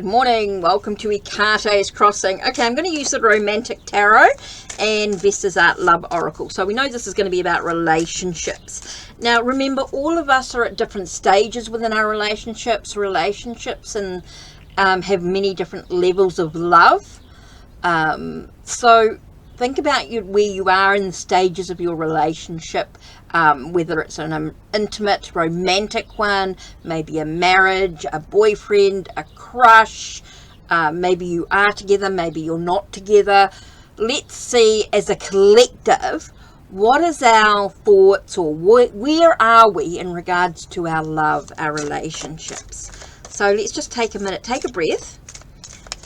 morning. Welcome to Ekate's Crossing. Okay, I'm going to use the Romantic Tarot and Vesta's Art Love Oracle. So we know this is going to be about relationships. Now, remember, all of us are at different stages within our relationships and have many different levels of love. So think about where you are in the stages of your relationship, whether it's an intimate, romantic one, maybe a marriage, a boyfriend, a crush, maybe you are together, maybe you're not together. Let's see, as a collective, what is our thoughts, or where are we in regards to our love, our relationships. So let's just take a minute, take a breath,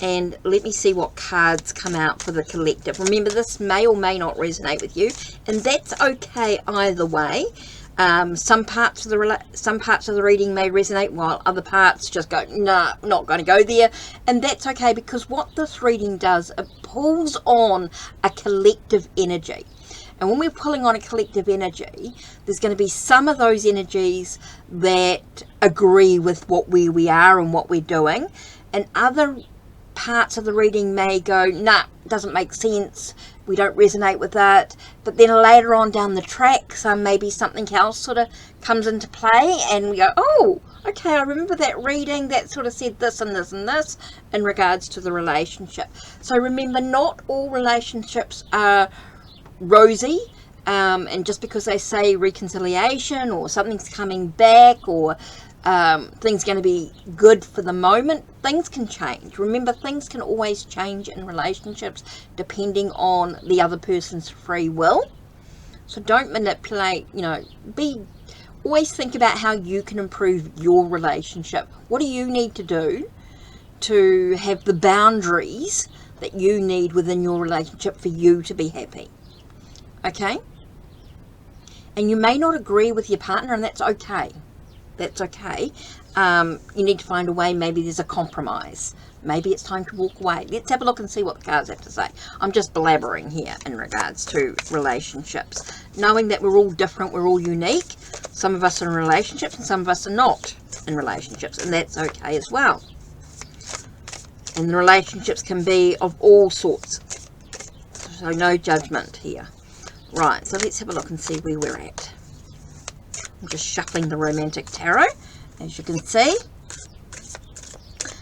and let me see what cards come out for the collective. Remember, this may or may not resonate with you, and that's okay either way. Some parts of the reading may resonate, while other parts just go, nah, not going to go there. And that's okay, because what this reading does, it pulls on a collective energy. And when we're pulling on a collective energy, there's going to be some of those energies that agree with where we are and what we're doing, and other parts of the reading may go, nah, doesn't make sense, we don't resonate with that. But then later on down the track, maybe something else sort of comes into play, and we go, oh, okay, I remember that reading that sort of said this and this and this in regards to the relationship. So remember, not all relationships are rosy, and just because they say reconciliation or something's coming back, or things going to be good for the moment, things can change. Remember, things can always change in relationships depending on the other person's free will. So don't manipulate, always think about how you can improve your relationship. What do you need to do to have the boundaries that you need within your relationship for you to be happy? Okay? And you may not agree with your partner, and that's okay. That's okay. You need to find a way. Maybe there's a compromise. Maybe it's time to walk away. Let's have a look and see what the cards have to say. I'm just blabbering here in regards to relationships. Knowing that we're all different, we're all unique. Some of us are in relationships and some of us are not in relationships, and that's okay as well. And the relationships can be of all sorts. So no judgment here. Right, so let's have a look and see where we're at. I'm just shuffling the Romantic Tarot, as you can see.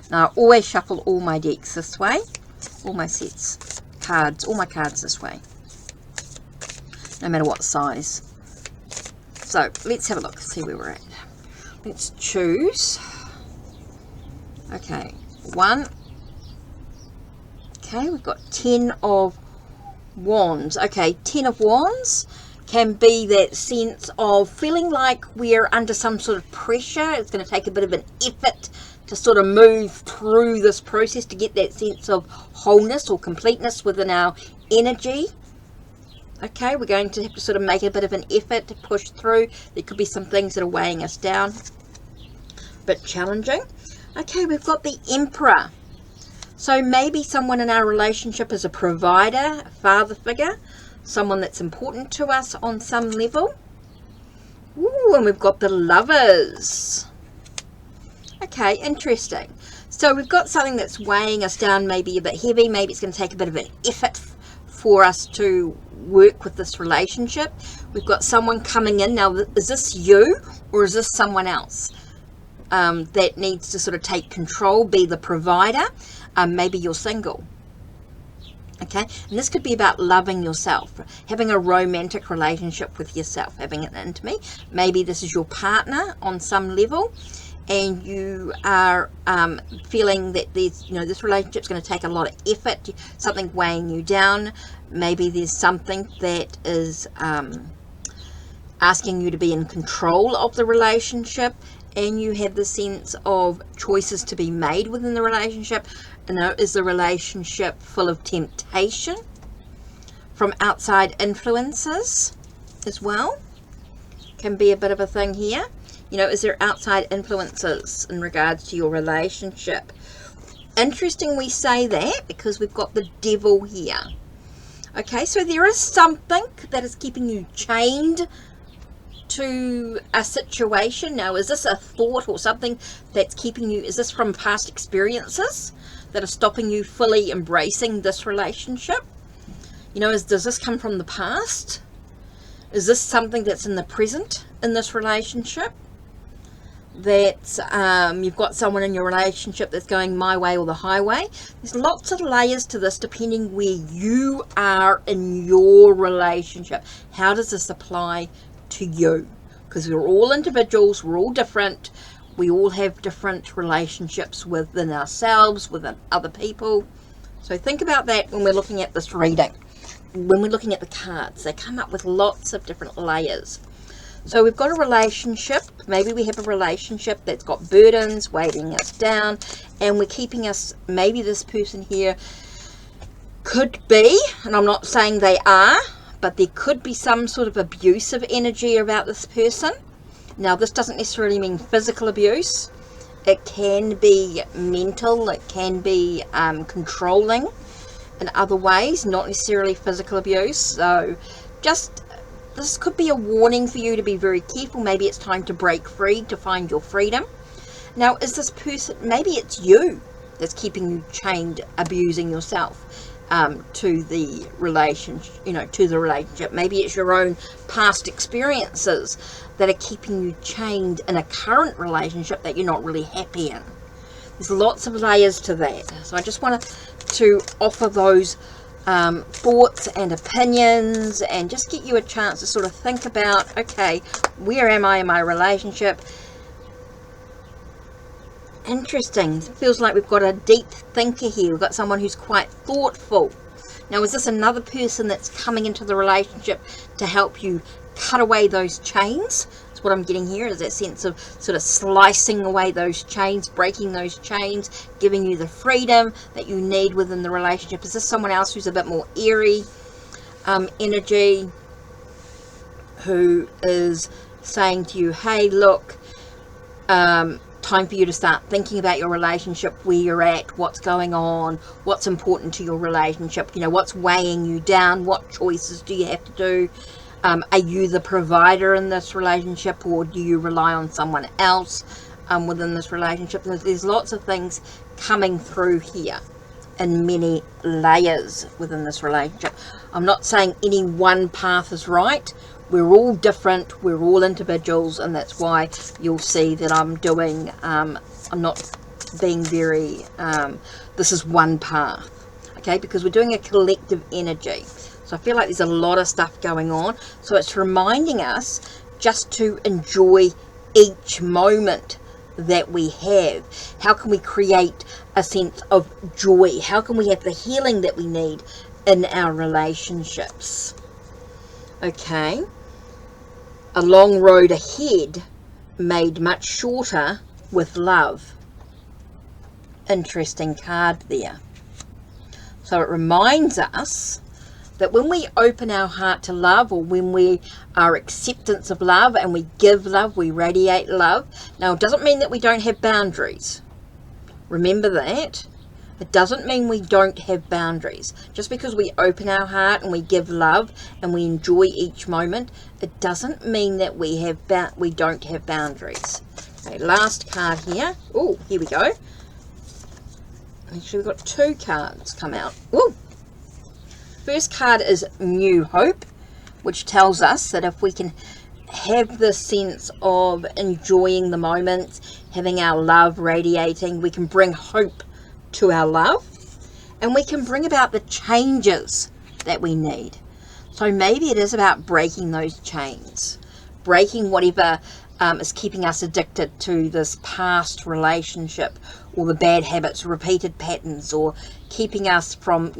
Now, I always shuffle all my decks this way. All my sets, cards, all my cards this way. No matter what size. So, let's have a look, see where we're at. Let's choose. Okay, 1. Okay, we've got 10 of Wands. Okay, 10 of Wands can be that sense of feeling like we're under some sort of pressure. It's going to take a bit of an effort to sort of move through this process to get that sense of wholeness or completeness within our energy. Okay, we're going to have to sort of make a bit of an effort to push through. There could be some things that are weighing us down, a bit challenging. Okay, we've got the Emperor. So maybe someone in our relationship is a provider, a father figure, someone that's important to us on some level. Ooh, and we've got the Lovers. Okay, interesting. So we've got something that's weighing us down, maybe a bit heavy. Maybe it's going to take a bit of an effort for us to work with this relationship. We've got someone coming in. Now, is this you or is this someone else that needs to sort of take control, be the provider? Maybe you're single. Okay, and this could be about loving yourself, having a romantic relationship with yourself, having an intimate. Maybe this is your partner on some level, and you are feeling that there's, this relationship's going to take a lot of effort, something weighing you down. Maybe there's something that is asking you to be in control of the relationship, and you have the sense of choices to be made within the relationship. Is the relationship full of temptation from outside influences as well? Can be a bit of a thing here. Is there outside influences in regards to your relationship? Interesting we say that, because we've got the Devil here. Okay, so there is something that is keeping you chained to a situation. Now, is this a thought or something that's keeping you, is this from past experiences that are stopping you fully embracing this relationship? You know, does this come from the past? Is this something that's in the present in this relationship? That you've got someone in your relationship that's going my way or the highway. There's lots of layers to this depending where you are in your relationship. How does this apply to you? Because we're all individuals, we're all different, we all have different relationships within ourselves, within other people. So think about that when we're looking at this reading. When we're looking at the cards, they come up with lots of different layers. So we've got a relationship, maybe we have a relationship that's got burdens weighing us down, and we're keeping us, maybe this person here could be, and I'm not saying they are, but there could be some sort of abusive energy about this person. Now, this doesn't necessarily mean physical abuse. It can be mental, it can be controlling in other ways, not necessarily physical abuse. So just, this could be a warning for you to be very careful. Maybe it's time to break free, to find your freedom. Now, is this person, maybe it's you that's keeping you chained, abusing yourself to the relationship, to the relationship. Maybe it's your own past experiences that are keeping you chained in a current relationship that you're not really happy in. There's lots of layers to that. So I just wanted to offer those thoughts and opinions, and just get you a chance to sort of think about, okay, where am I in my relationship? Interesting. It feels like we've got a deep thinker here. We've got someone who's quite thoughtful. Now, is this another person that's coming into the relationship to help you cut away those chains? That's what I'm getting here, is that sense of sort of slicing away those chains, breaking those chains, giving you the freedom that you need within the relationship. Is this someone else who's a bit more airy energy, who is saying to you, hey, look, time for you to start thinking about your relationship, where you're at, what's going on, what's important to your relationship, what's weighing you down, what choices do you have to do? Are you the provider in this relationship, or do you rely on someone else within this relationship? There's lots of things coming through here in many layers within this relationship. I'm not saying any one path is right. We're all different, we're all individuals, and that's why you'll see that I'm doing, I'm not being very, this is one path, okay, because we're doing a collective energy. So I feel like there's a lot of stuff going on. So it's reminding us just to enjoy each moment that we have. How can we create a sense of joy? How can we have the healing that we need in our relationships? Okay. A long road ahead, made much shorter with love. Interesting card there. So it reminds us that when we open our heart to love, or when we are acceptance of love and we give love, we radiate love. Now, it doesn't mean that we don't have boundaries. Remember that. It doesn't mean we don't have boundaries. Just because we open our heart and we give love and we enjoy each moment, it doesn't mean that we don't have boundaries. Okay, last card here. Oh, here we go. Actually, we've got two cards come out. Ooh. First card is New Hope, which tells us that if we can have this sense of enjoying the moment, having our love radiating, we can bring hope to our love, and we can bring about the changes that we need. So maybe it is about breaking those chains, breaking whatever is keeping us addicted to this past relationship, or the bad habits, repeated patterns, or keeping us from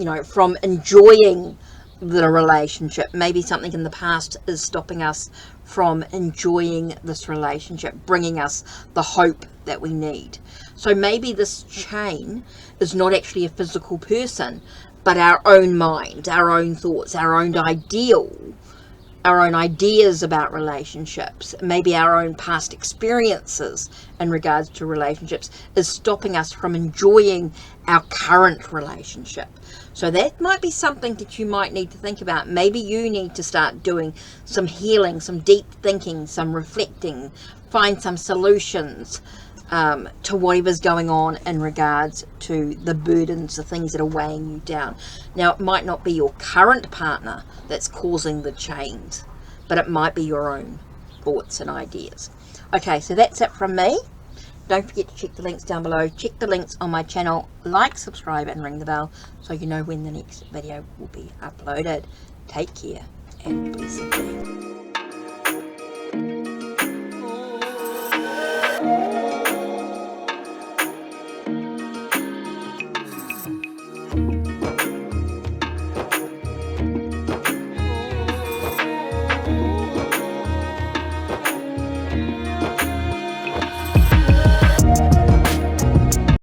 enjoying the relationship. Maybe something in the past is stopping us from enjoying this relationship, bringing us the hope that we need. So maybe this chain is not actually a physical person, but our own mind, our own thoughts, our own ideal our own ideas about relationships, maybe our own past experiences in regards to relationships, is stopping us from enjoying our current relationship. So that might be something that you might need to think about. Maybe you need to start doing some healing, some deep thinking, some reflecting, find some solutions to whatever's going on in regards to the burdens, the things that are weighing you down. Now, it might not be your current partner that's causing the change, but it might be your own thoughts and ideas. Okay, so that's it from me. Don't forget to check the links down below. Check the links on my channel. Like, subscribe, and ring the bell so you know when the next video will be uploaded. Take care and blessed be.